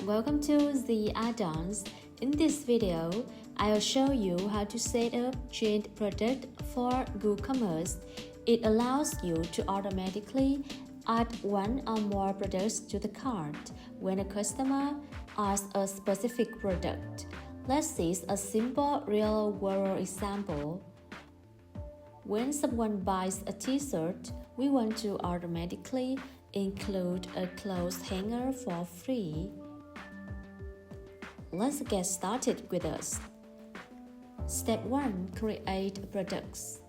Welcome to the add-ons. In this video, I'll show you how to set up Chained Product for WooCommerce. It allows you to automatically add one or more products to the cart when a customer asks a specific product. Let's see a simple real-world example. When someone buys a t-shirt, we want to automatically include a clothes hanger for free. Let's get started with us. Step 1. Create products.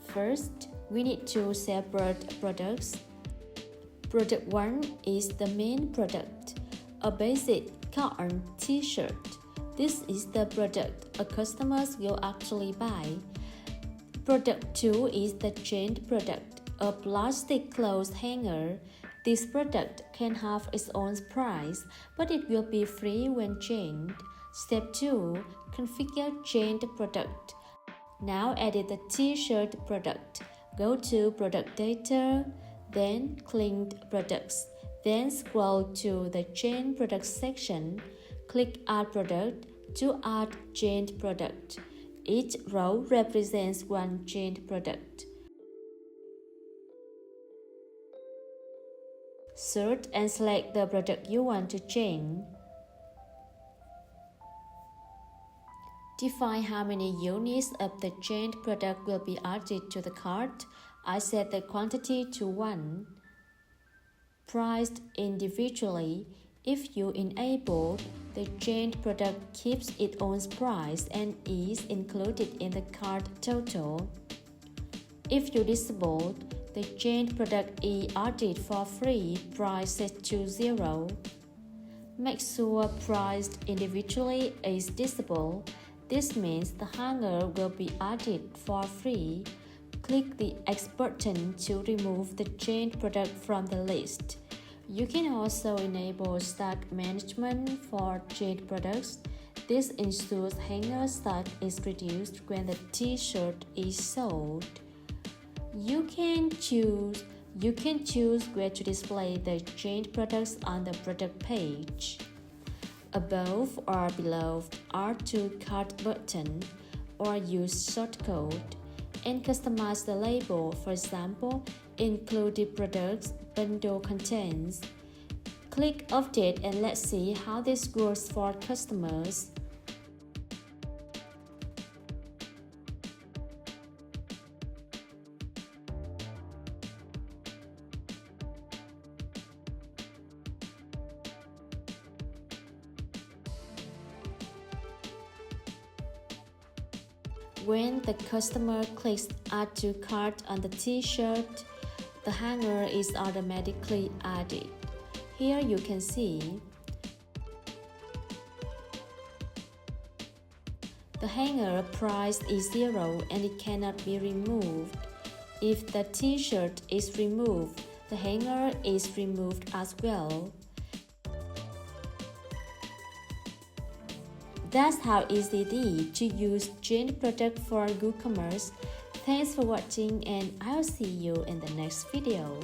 First, we need to separate products. Product 1 is the main product, a basic cotton t-shirt. This is the product a customer will actually buy. Product 2 is the chained product, a plastic clothes hanger. This product can have its own price, but it will be free when chained. Step 2. Configure chained product. Now edit the t-shirt product. Go to Product Data, then Linked Products. Then scroll to the Chained Product section. Click Add Product to add chained product. Each row represents one chained product. Search and select the product you want to chain. Define how many units of the chained product will be added to the cart. I set the quantity to 1. Priced individually. If you enable, the chained product keeps its own price and is included in the cart total. If you disable, the chained product is added for free, price set to 0. Make sure priced individually is disabled. This means the hanger will be added for free. Click the X button to remove the chained product from the list. You can also enable stock management for chained products. This ensures hanger stock is reduced when the t-shirt is sold. You can choose where to display the chained products on the product page. Above or below Add to Cart button, or use shortcode, and customize the label. For example, included products bundle contents. Click Update and let's see how this works for customers. When the customer clicks Add to Cart on the t-shirt, the hanger is automatically added. Here you can see the hanger price is 0 and it cannot be removed. If the t-shirt is removed, the hanger is removed as well. That's how easy it is to use chained product for WooCommerce. Thanks for watching and I'll see you in the next video.